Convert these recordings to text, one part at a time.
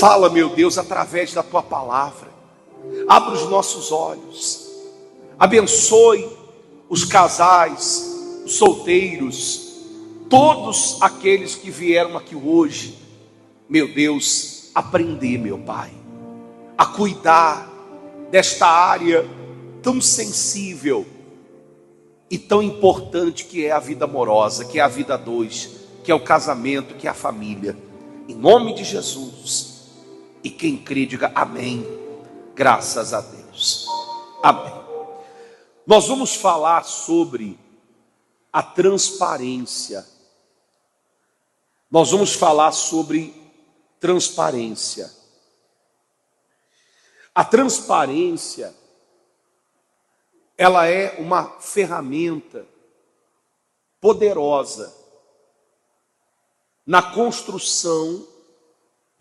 Fala, meu Deus, através da tua palavra. Abra os nossos olhos. Abençoe os casais, os solteiros, todos aqueles que vieram aqui hoje, meu Deus, aprender, meu Pai, a cuidar desta área tão sensível e tão importante que é a vida amorosa, que é a vida a dois, que é o casamento, que é a família. Em nome de Jesus. E quem crê, diga amém. Graças a Deus. Amém. Nós vamos falar sobre a transparência. Nós vamos falar sobre transparência. A transparência, ela é uma ferramenta poderosa na construção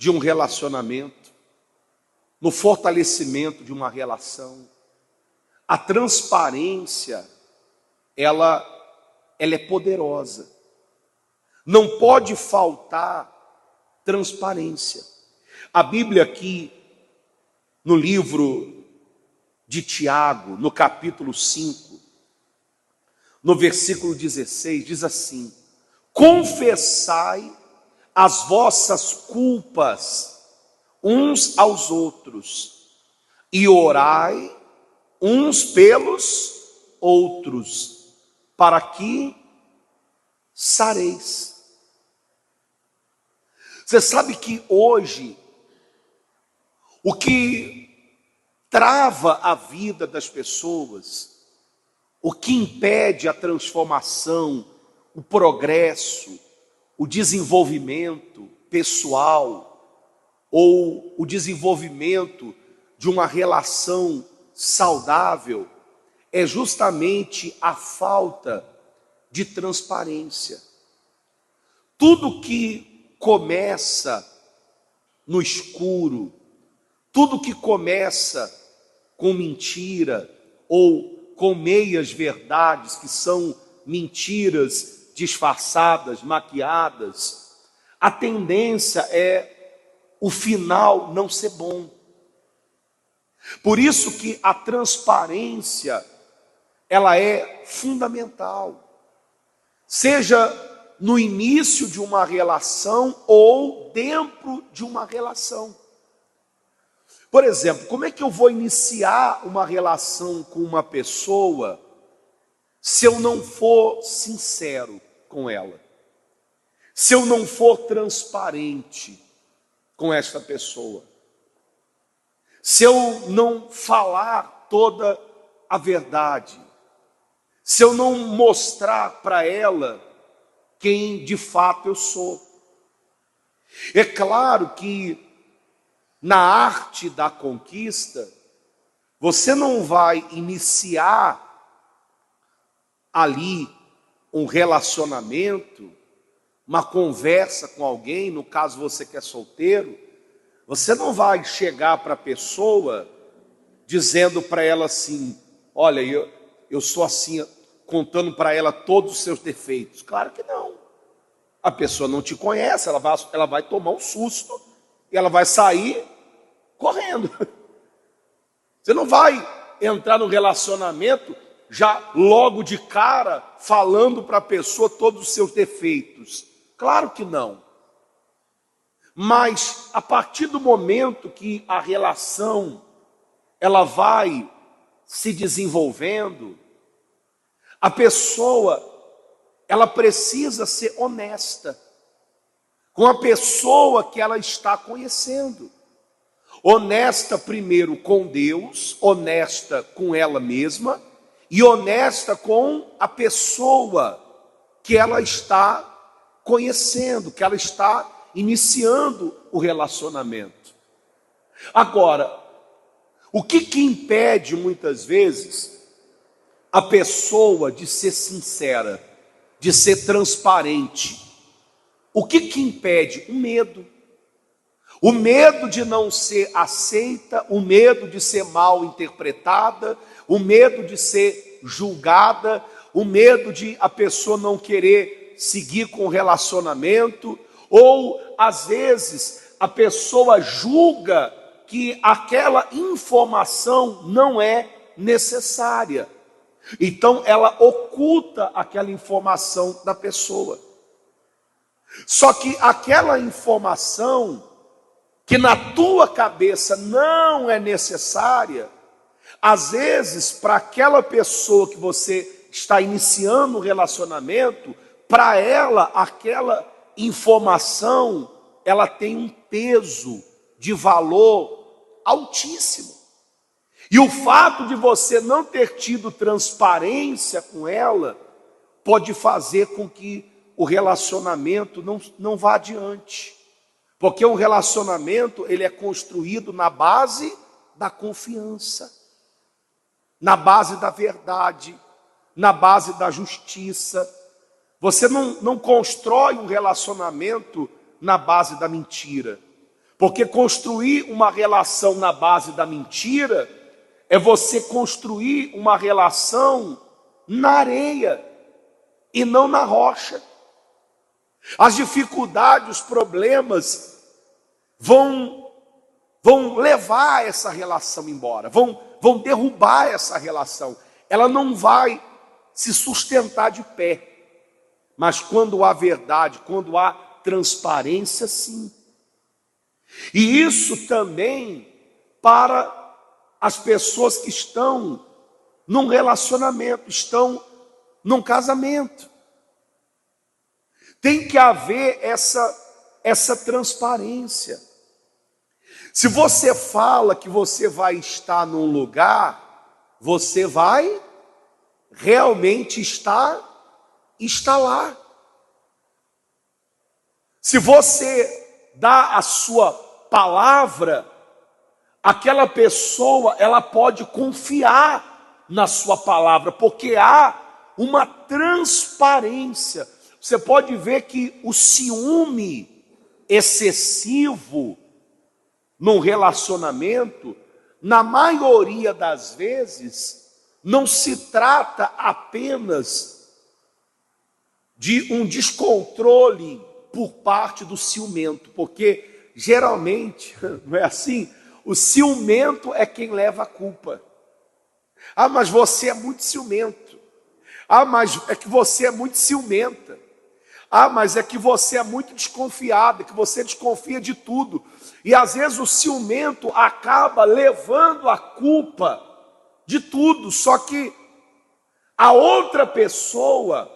de um relacionamento, no fortalecimento de uma relação. A transparência, ela é poderosa. Não pode faltar transparência. A Bíblia aqui, no livro de Tiago, no capítulo 5, no versículo 16, diz assim: confessai as vossas culpas uns aos outros e orai uns pelos outros, para que sareis. Você sabe que hoje, o que trava a vida das pessoas, o que impede a transformação, o progresso, o desenvolvimento pessoal, ou o desenvolvimento de uma relação saudável, é justamente a falta de transparência. Tudo que começa no escuro, tudo que começa com mentira ou com meias verdades, que são mentiras disfarçadas, maquiadas, a tendência é o final não ser bom. Por isso que a transparência, ela é fundamental. Seja no início de uma relação ou dentro de uma relação. Por exemplo, como é que eu vou iniciar uma relação com uma pessoa se eu não for sincero com ela? Se eu não for transparente com esta pessoa? Se eu não falar toda a verdade? Se eu não mostrar para ela quem de fato eu sou? É claro que na arte da conquista, você não vai iniciar ali um relacionamento, uma conversa com alguém, no caso você que é solteiro, você não vai chegar para a pessoa dizendo para ela assim: olha, eu sou assim, contando para ela todos os seus defeitos. Claro que não. A pessoa não te conhece, ela vai tomar um susto e ela vai sair correndo. Você não vai entrar no relacionamento já logo de cara falando para a pessoa todos os seus defeitos. Claro que não. Mas a partir do momento que a relação ela vai se desenvolvendo, a pessoa ela precisa ser honesta com a pessoa que ela está conhecendo. Honesta primeiro com Deus, honesta com ela mesma e honesta com a pessoa que ela está conhecendo, que ela está iniciando o relacionamento. Agora, o que impede muitas vezes a pessoa de ser sincera, de ser transparente? O que impede? O medo. O medo de não ser aceita, o medo de ser mal interpretada, o medo de ser julgada, o medo de a pessoa não querer seguir com o relacionamento, ou às vezes a pessoa julga que aquela informação não é necessária. Então ela oculta aquela informação da pessoa. Só que aquela informação que na tua cabeça não é necessária, às vezes para aquela pessoa que você está iniciando um relacionamento, para ela aquela informação, ela tem um peso de valor altíssimo. E o fato de você não ter tido transparência com ela pode fazer com que o relacionamento não vá adiante. Porque um relacionamento, ele é construído na base da confiança, na base da verdade, na base da justiça. Você não constrói um relacionamento na base da mentira. Porque construir uma relação na base da mentira é você construir uma relação na areia e não na rocha. As dificuldades, os problemas vão levar essa relação embora, vão derrubar essa relação. Ela não vai se sustentar de pé. Mas quando há verdade, quando há transparência, sim. E isso também para as pessoas que estão num relacionamento, estão num casamento. Tem que haver essa transparência. Se você fala que você vai estar num lugar, você vai realmente estar lá. Se você dá a sua palavra, aquela pessoa, ela pode confiar na sua palavra, porque há uma transparência. Você pode ver que o ciúme excessivo num relacionamento, na maioria das vezes, não se trata apenas de um descontrole por parte do ciumento, porque geralmente, não é assim? O ciumento é quem leva a culpa. Ah, mas você é muito ciumento. Ah, mas é que você é muito ciumenta. Ah, mas é que você é muito desconfiada, que você desconfia de tudo. E às vezes o ciumento acaba levando a culpa de tudo, só que a outra pessoa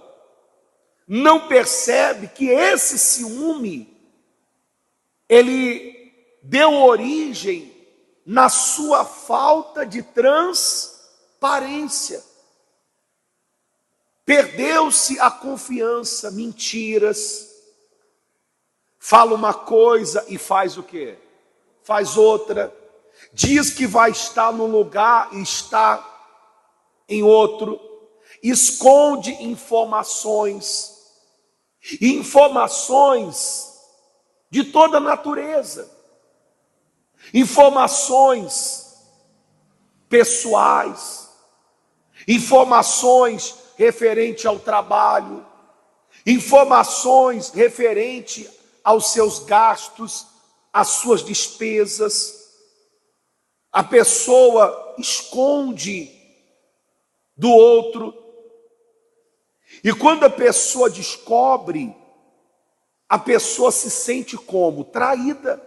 não percebe que esse ciúme, ele deu origem na sua falta de transparência. Perdeu-se a confiança, mentiras. Fala uma coisa e faz o quê? Faz outra. Diz que vai estar num lugar e está em outro. Esconde informações. Informações de toda natureza. Informações pessoais. Informações referente ao trabalho, informações referente aos seus gastos, às suas despesas. A pessoa esconde do outro. E quando a pessoa descobre, a pessoa se sente como? Traída.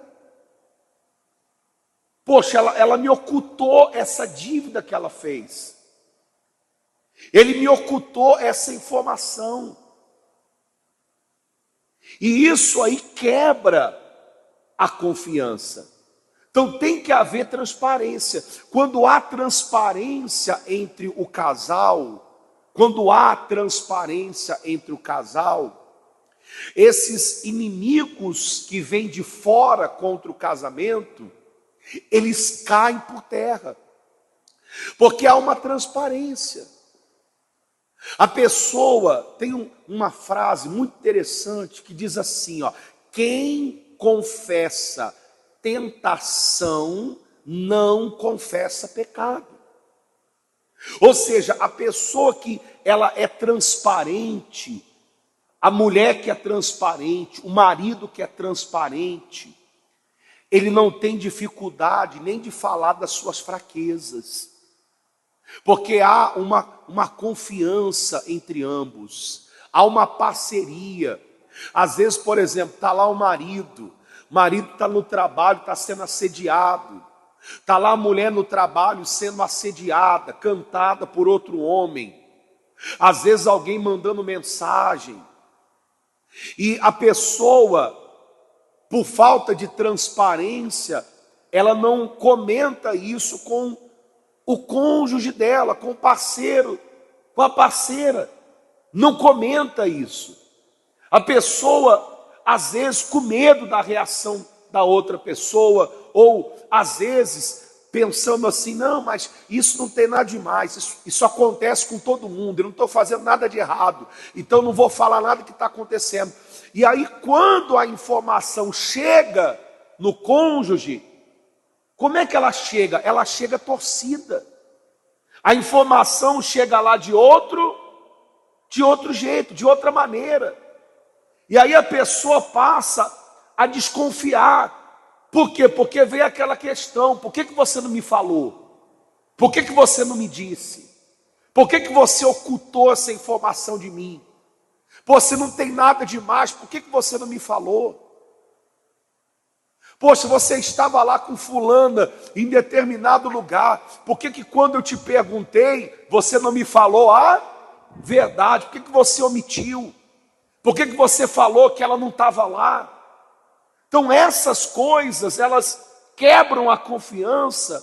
Poxa, ela me ocultou essa dívida que ela fez. Ele me ocultou essa informação. E isso aí quebra a confiança. Então tem que haver transparência. Quando há transparência entre o casal, esses inimigos que vêm de fora contra o casamento, eles caem por terra. Porque há uma transparência. A pessoa tem uma frase muito interessante que diz assim, ó: quem confessa tentação não confessa pecado. Ou seja, a pessoa que ela é transparente, a mulher que é transparente, o marido que é transparente, ele não tem dificuldade nem de falar das suas fraquezas, porque há uma confiança entre ambos, há uma parceria. Às vezes, por exemplo, está lá o marido está no trabalho, está sendo assediado, está lá a mulher no trabalho sendo assediada, cantada por outro homem, às vezes alguém mandando mensagem, e a pessoa, por falta de transparência, ela não comenta isso com o cônjuge dela, com o parceiro, com a parceira, não comenta isso. A pessoa, às vezes, com medo da reação da outra pessoa, ou às vezes pensando assim, não, mas isso não tem nada demais, isso acontece com todo mundo, eu não estou fazendo nada de errado, então não vou falar nada que está acontecendo. E aí, quando a informação chega no cônjuge, como é que ela chega? Ela chega torcida. A informação chega lá de outro jeito, de outra maneira. E aí a pessoa passa a desconfiar. Por quê? Porque veio aquela questão: por que você não me falou? Por que você não me disse? Por que você ocultou essa informação de mim? Você não tem nada demais, por que você não me falou? Poxa, você estava lá com fulana em determinado lugar, por que quando eu te perguntei, você não me falou a verdade? Por que você omitiu? Por que você falou que ela não estava lá? Então essas coisas, elas quebram a confiança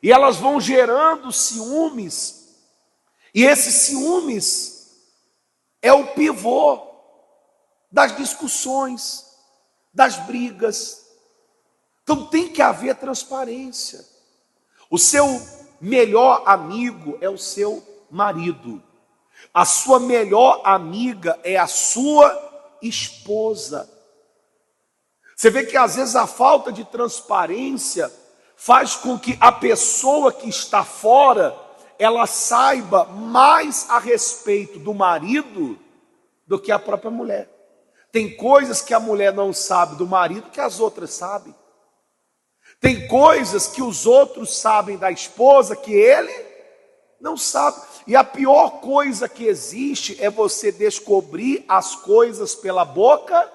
e elas vão gerando ciúmes. E esses ciúmes é o pivô das discussões, das brigas. Então tem que haver transparência. O seu melhor amigo é o seu marido. A sua melhor amiga é a sua esposa. Você vê que às vezes a falta de transparência faz com que a pessoa que está fora, ela saiba mais a respeito do marido do que a própria mulher. Tem coisas que a mulher não sabe do marido que as outras sabem. Tem coisas que os outros sabem da esposa que ele não sabe. E a pior coisa que existe é você descobrir as coisas pela boca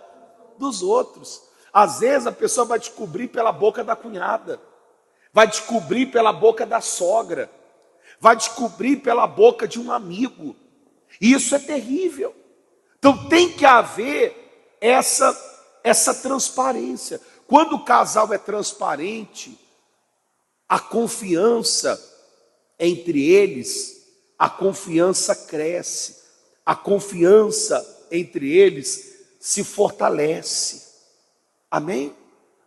dos outros. Às vezes a pessoa vai descobrir pela boca da cunhada, vai descobrir pela boca da sogra, vai descobrir pela boca de um amigo. E isso é terrível. Então tem que haver essa transparência. Quando o casal é transparente, a confiança entre eles, a confiança cresce, a confiança entre eles se fortalece. Amém?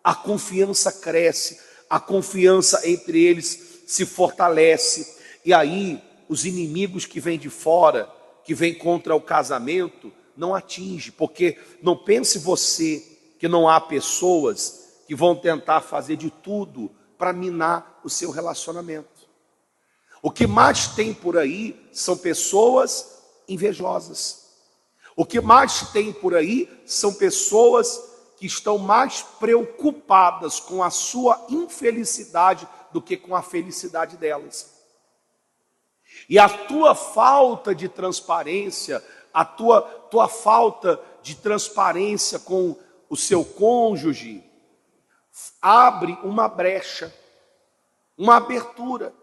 A confiança cresce, a confiança entre eles se fortalece. E aí, os inimigos que vêm de fora, que vêm contra o casamento, não atinge. Porque não pense você que não há pessoas que vão tentar fazer de tudo para minar o seu relacionamento. O que mais tem por aí são pessoas invejosas. O que mais tem por aí são pessoas que estão mais preocupadas com a sua infelicidade do que com a felicidade delas. E a tua falta de transparência, a tua falta de transparência com o seu cônjuge, abre uma brecha, uma abertura.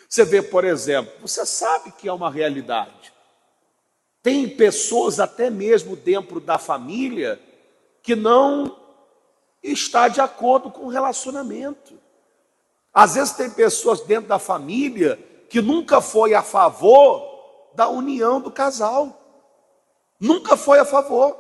Você vê, por exemplo, você sabe que é uma realidade. Tem pessoas até mesmo dentro da família que não está de acordo com o relacionamento. Às vezes tem pessoas dentro da família que nunca foi a favor da união do casal. Nunca foi a favor.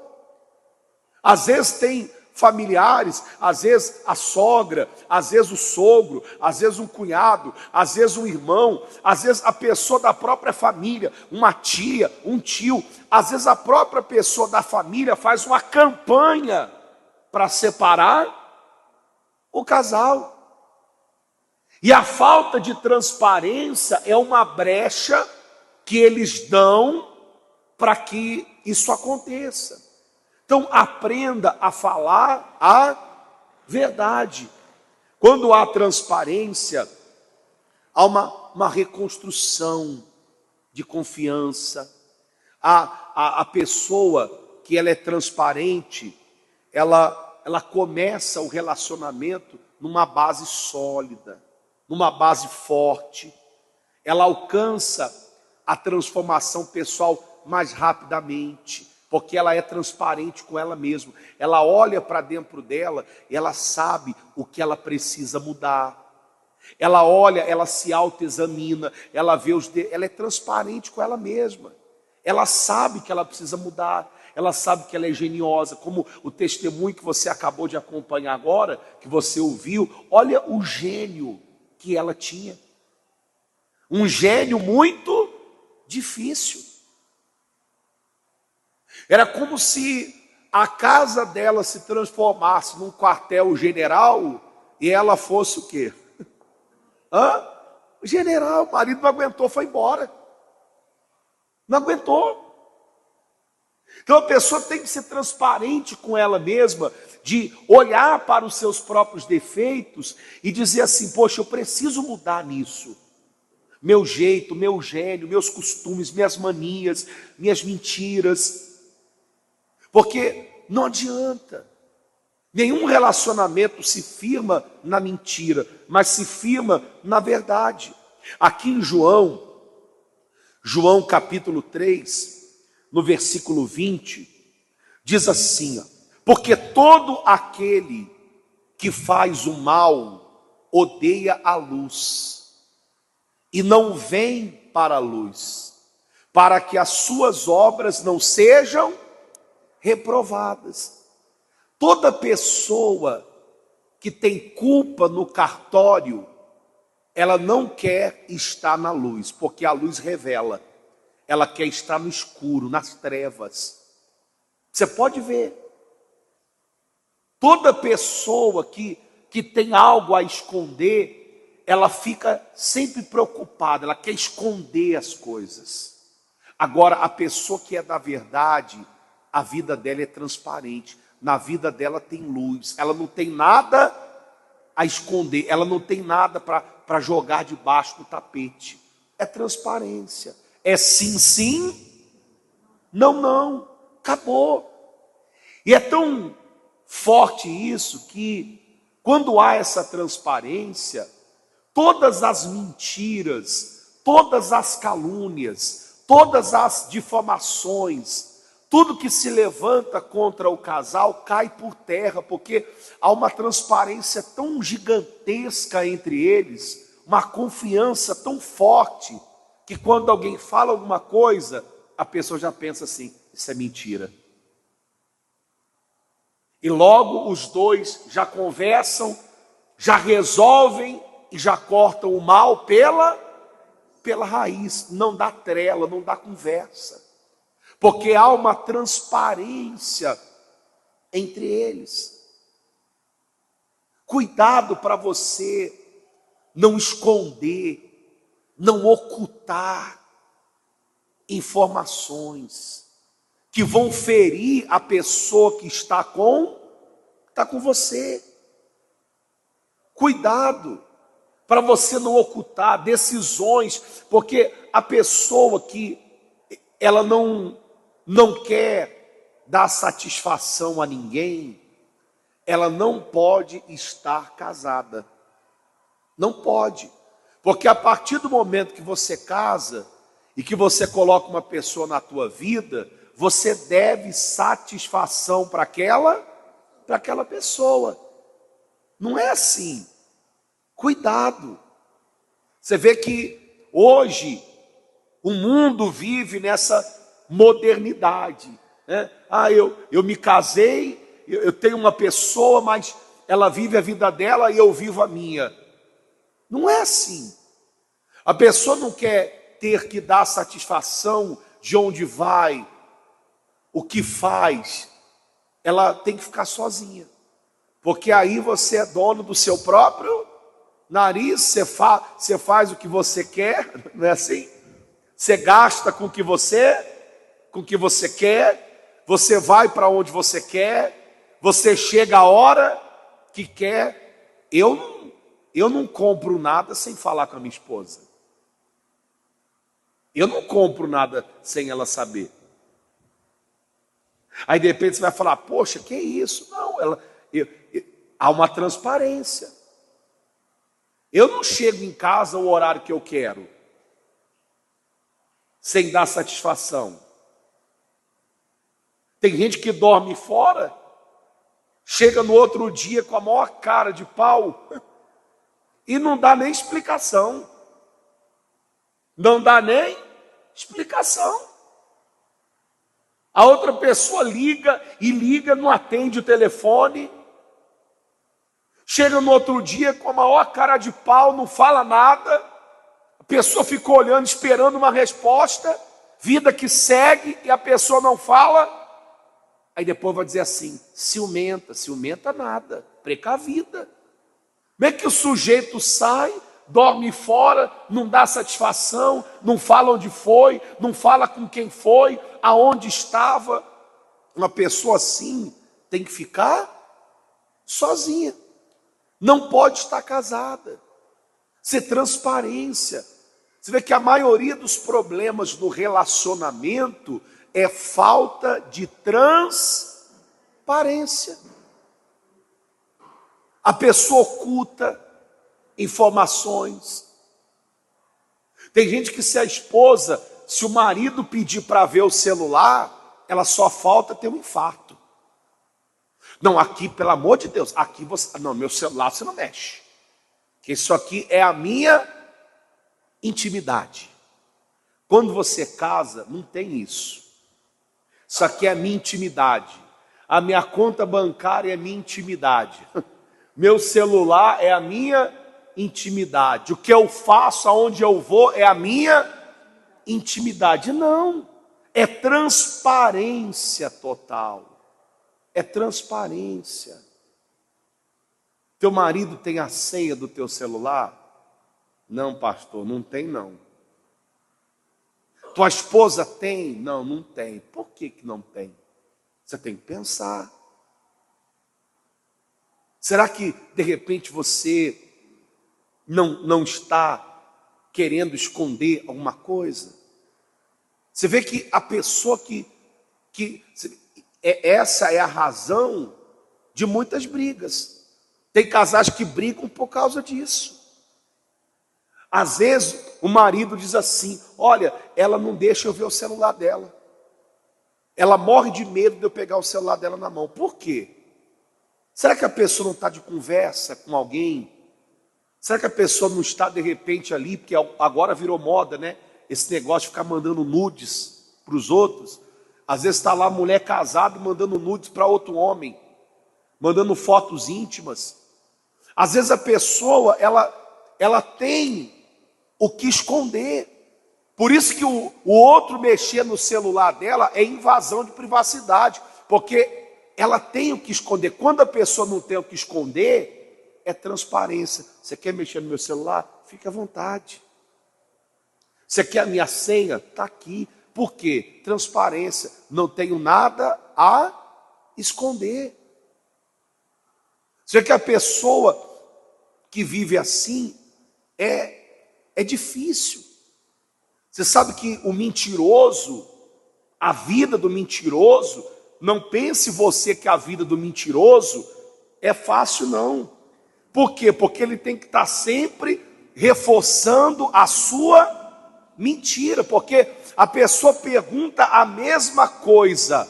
Às vezes tem familiares, às vezes a sogra, às vezes o sogro, às vezes um cunhado, às vezes um irmão, às vezes a pessoa da própria família, uma tia, um tio, às vezes a própria pessoa da família faz uma campanha para separar o casal. E a falta de transparência é uma brecha que eles dão para que isso aconteça. Então aprenda a falar a Verdade. Quando há transparência, há uma reconstrução de confiança. A pessoa que ela é transparente, ela começa o relacionamento numa base sólida, numa base forte. Ela alcança a transformação pessoal mais rapidamente, porque ela é transparente com ela mesma. Ela olha para dentro dela e ela sabe o que ela precisa mudar. Ela olha, ela se autoexamina, ela vê ela é transparente com ela mesma. Ela sabe que ela precisa mudar, ela sabe que ela é geniosa, como o testemunho que você acabou de acompanhar agora, que você ouviu. Olha o gênio que ela tinha. Um gênio muito difícil. Era como se a casa dela se transformasse num quartel-general e ela fosse o quê? O general. O marido não aguentou, foi embora. Não aguentou. Então a pessoa tem que ser transparente com ela mesma, de olhar para os seus próprios defeitos e dizer assim: poxa, eu preciso mudar nisso. Meu jeito, meu gênio, meus costumes, minhas manias, minhas mentiras. Porque não adianta. Nenhum relacionamento se firma na mentira, mas se firma na verdade. Aqui em João capítulo 3, no versículo 20, diz assim: ó, porque todo aquele que faz o mal odeia a luz e não vem para a luz, para que as suas obras não sejam reprovadas. Toda pessoa que tem culpa no cartório, ela não quer estar na luz, porque a luz revela. Ela quer estar no escuro, nas trevas. Você pode ver. Toda pessoa que tem algo a esconder, ela fica sempre preocupada, ela quer esconder as coisas. Agora, a pessoa que é da verdade, a vida dela é transparente. Na vida dela tem luz. Ela não tem nada a esconder. Ela não tem nada para jogar debaixo do tapete. É transparência. É sim, sim. Não, não. Acabou. E é tão forte isso que quando há essa transparência, todas as mentiras, todas as calúnias, todas as difamações, tudo que se levanta contra o casal cai por terra, porque há uma transparência tão gigantesca entre eles, uma confiança tão forte, que quando alguém fala alguma coisa, a pessoa já pensa assim: isso é mentira. E logo os dois já conversam, já resolvem e já cortam o mal pela raiz. Não dá trela, não dá conversa. Porque há uma transparência entre eles. Cuidado para você não esconder, não ocultar informações que vão ferir a pessoa que está com você. Cuidado para você não ocultar decisões, porque a pessoa que ela não quer dar satisfação a ninguém, ela não pode estar casada. Não pode. Porque a partir do momento que você casa e que você coloca uma pessoa na tua vida, você deve satisfação para aquela pessoa. Não é assim. Cuidado. Você vê que hoje o mundo vive nessa modernidade, né? Eu me casei, eu tenho uma pessoa, mas ela vive a vida dela e eu vivo a minha. Não é assim. A pessoa não quer ter que dar satisfação de onde vai, o que faz. Ela tem que ficar sozinha, porque aí você é dono do seu próprio nariz, você faz o que você quer, não é assim? Você gasta com o que você quer, você vai para onde você quer, você chega a hora que quer. Eu não compro nada sem falar com a minha esposa. Eu não compro nada sem ela saber. Aí de repente você vai falar, poxa, que isso? Não, há uma transparência. Eu não chego em casa o horário que eu quero, sem dar satisfação. Tem gente que dorme fora, chega no outro dia com a maior cara de pau e não dá nem explicação. Não dá nem explicação. A outra pessoa liga e liga, não atende o telefone. Chega no outro dia com a maior cara de pau, não fala nada. A pessoa ficou olhando, esperando uma resposta. Vida que segue e a pessoa não fala. Aí depois vai dizer assim, ciumenta. Ciumenta nada, precavida. Como é que o sujeito sai, dorme fora, não dá satisfação, não fala onde foi, não fala com quem foi, aonde estava? Uma pessoa assim tem que ficar sozinha. Não pode estar casada. Ser transparência. Você vê que a maioria dos problemas no relacionamento é falta de transparência. A pessoa oculta informações. Tem gente que se o marido pedir para ver o celular, ela só falta ter um infarto. Não, aqui, pelo amor de Deus, aqui você... Não, meu celular você não mexe. Que isso aqui é a minha intimidade. Quando você casa, não tem isso. Isso aqui é a minha intimidade. A minha conta bancária é a minha intimidade. Meu celular é a minha intimidade. O que eu faço, aonde eu vou, é a minha intimidade. Não. É transparência total. É transparência. Teu marido tem a senha do teu celular? Não, pastor, não tem não. Tua esposa tem? Não, não tem. Por que não tem? Você tem que pensar. Será que, de repente, você não está querendo esconder alguma coisa? Você vê que a pessoa essa é a razão de muitas brigas. Tem casais que brigam por causa disso. Às vezes o marido diz assim, olha, ela não deixa eu ver o celular dela. Ela morre de medo de eu pegar o celular dela na mão. Por quê? Será que a pessoa não está de conversa com alguém? Será que a pessoa não está de repente ali, porque agora virou moda, né? Esse negócio de ficar mandando nudes para os outros. Às vezes está lá a mulher casada mandando nudes para outro homem, mandando fotos íntimas. Às vezes a pessoa, ela tem o que esconder. Por isso que o outro mexer no celular dela é invasão de privacidade, porque ela tem o que esconder. Quando a pessoa não tem o que esconder, é transparência. Você quer mexer no meu celular? Fique à vontade. Você quer a minha senha? Está aqui. Por quê? Transparência. Não tenho nada a esconder. Você vê que a pessoa que vive assim é difícil. Você sabe que o mentiroso, a vida do mentiroso, não pense você que a vida do mentiroso é fácil, não. Por quê? Porque ele tem que estar sempre reforçando a sua mentira, porque a pessoa pergunta a mesma coisa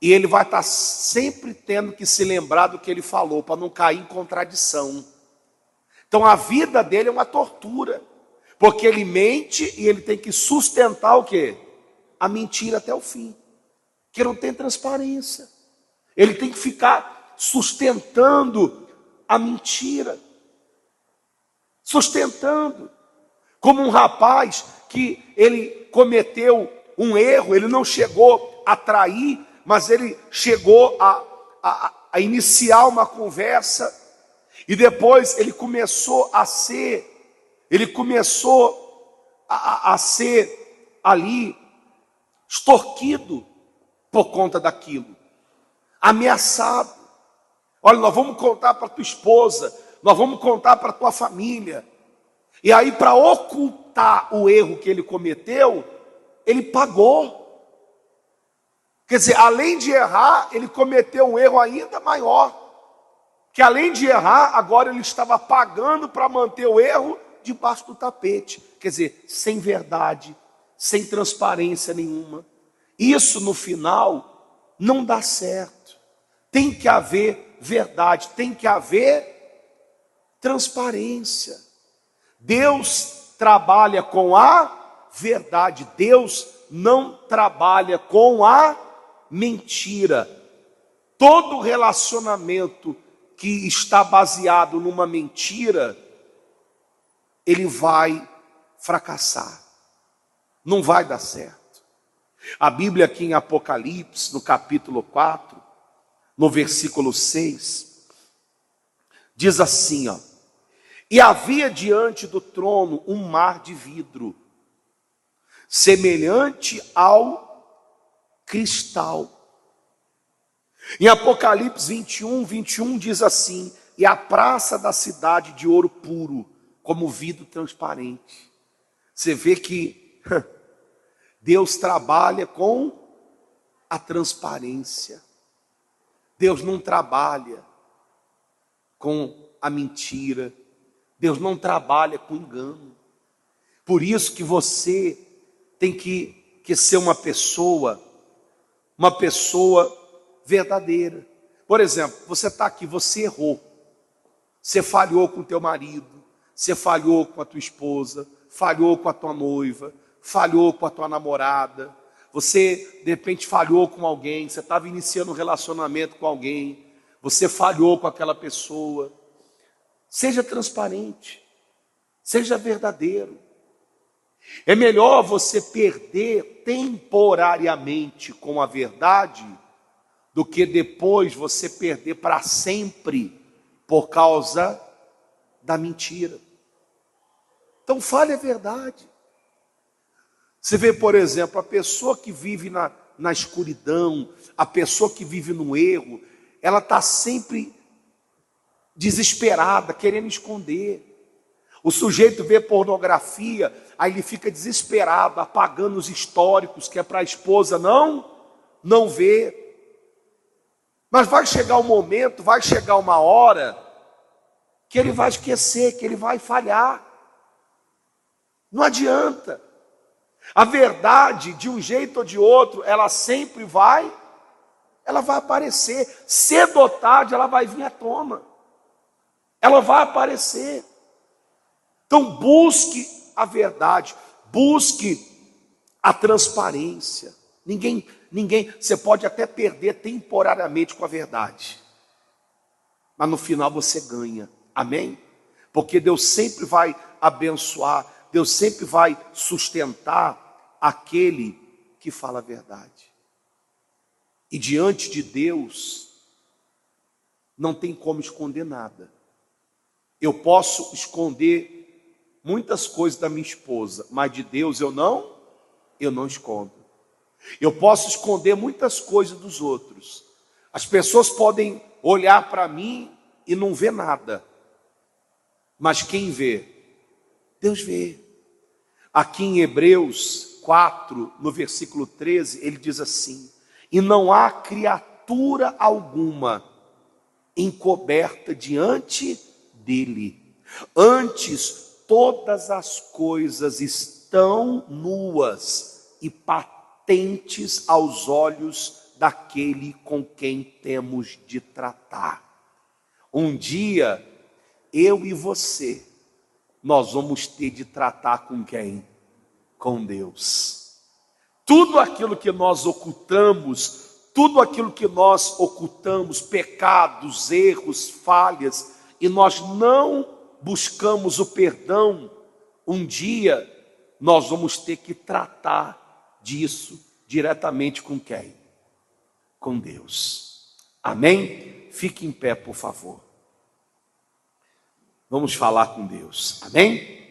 e ele vai estar sempre tendo que se lembrar do que ele falou, para não cair em contradição. Então a vida dele é uma tortura, porque ele mente e ele tem que sustentar o quê? A mentira até o fim, que não tem transparência. Ele tem que ficar sustentando a mentira, sustentando. Como um rapaz que ele cometeu um erro, ele não chegou a trair, mas ele chegou a iniciar uma conversa, e depois ele começou a ser ali extorquido por conta daquilo, ameaçado. Olha, nós vamos contar para tua esposa, nós vamos contar para tua família. E aí, para ocultar o erro que ele cometeu, ele pagou. Quer dizer, além de errar, ele cometeu um erro ainda maior. Que além de errar, agora ele estava pagando para manter o erro debaixo do tapete. Quer dizer, sem verdade, sem transparência nenhuma. Isso no final não dá certo. Tem que haver verdade, tem que haver transparência. Deus trabalha com a verdade, Deus não trabalha com a mentira. Todo relacionamento que está baseado numa mentira, ele vai fracassar, não vai dar certo. A Bíblia aqui em Apocalipse, no capítulo 4, no versículo 6, diz assim, ó: e havia diante do trono um mar de vidro, semelhante ao cristal. Em Apocalipse 21 diz assim: e a praça da cidade de ouro puro, como vidro transparente. Você vê que Deus trabalha com a transparência. Deus não trabalha com a mentira. Deus não trabalha com engano. Por isso que você tem que ser uma pessoa verdadeira. Por exemplo, você está aqui, você errou. Você falhou com o teu marido, você falhou com a tua esposa, falhou com a tua noiva, falhou com a tua namorada. Você, de repente, falhou com alguém, você estava iniciando um relacionamento com alguém, você falhou com aquela pessoa. Seja transparente, seja verdadeiro. É melhor você perder temporariamente com a verdade do que depois você perder para sempre por causa da mentira. Então fale a verdade. Você vê, por exemplo, a pessoa que vive na escuridão, a pessoa que vive no erro, ela está sempre desesperada, querendo esconder. O sujeito vê pornografia, aí ele fica desesperado, apagando os históricos, que é para a esposa não ver. Mas vai chegar um momento, vai chegar uma hora, que ele vai esquecer, que ele vai falhar. Não adianta. A verdade, de um jeito ou de outro, ela sempre vai aparecer. Cedo ou tarde, ela vai vir à tona. Ela vai aparecer. Então busque a verdade, busque a transparência. Ninguém, você pode até perder temporariamente com a verdade, mas no final você ganha, amém? Porque Deus sempre vai abençoar, Deus sempre vai sustentar aquele que fala a verdade. E diante de Deus, não tem como esconder nada. Eu posso esconder muitas coisas da minha esposa, mas de Deus eu não escondo. Eu posso esconder muitas coisas dos outros. As pessoas podem olhar para mim e não ver nada. Mas quem vê? Deus vê. Aqui em Hebreus 4, no versículo 13, ele diz assim: e não há criatura alguma encoberta diante dele. Antes, todas as coisas estão nuas e patentes aos olhos daquele com quem temos de tratar. Um dia, eu e você, nós vamos ter de tratar com quem? Com Deus. Tudo aquilo que nós ocultamos, pecados, erros, falhas, e nós não buscamos o perdão, um dia nós vamos ter que tratar disso diretamente com quem? Com Deus. Amém? Fique em pé, por favor. Vamos falar com Deus. Amém?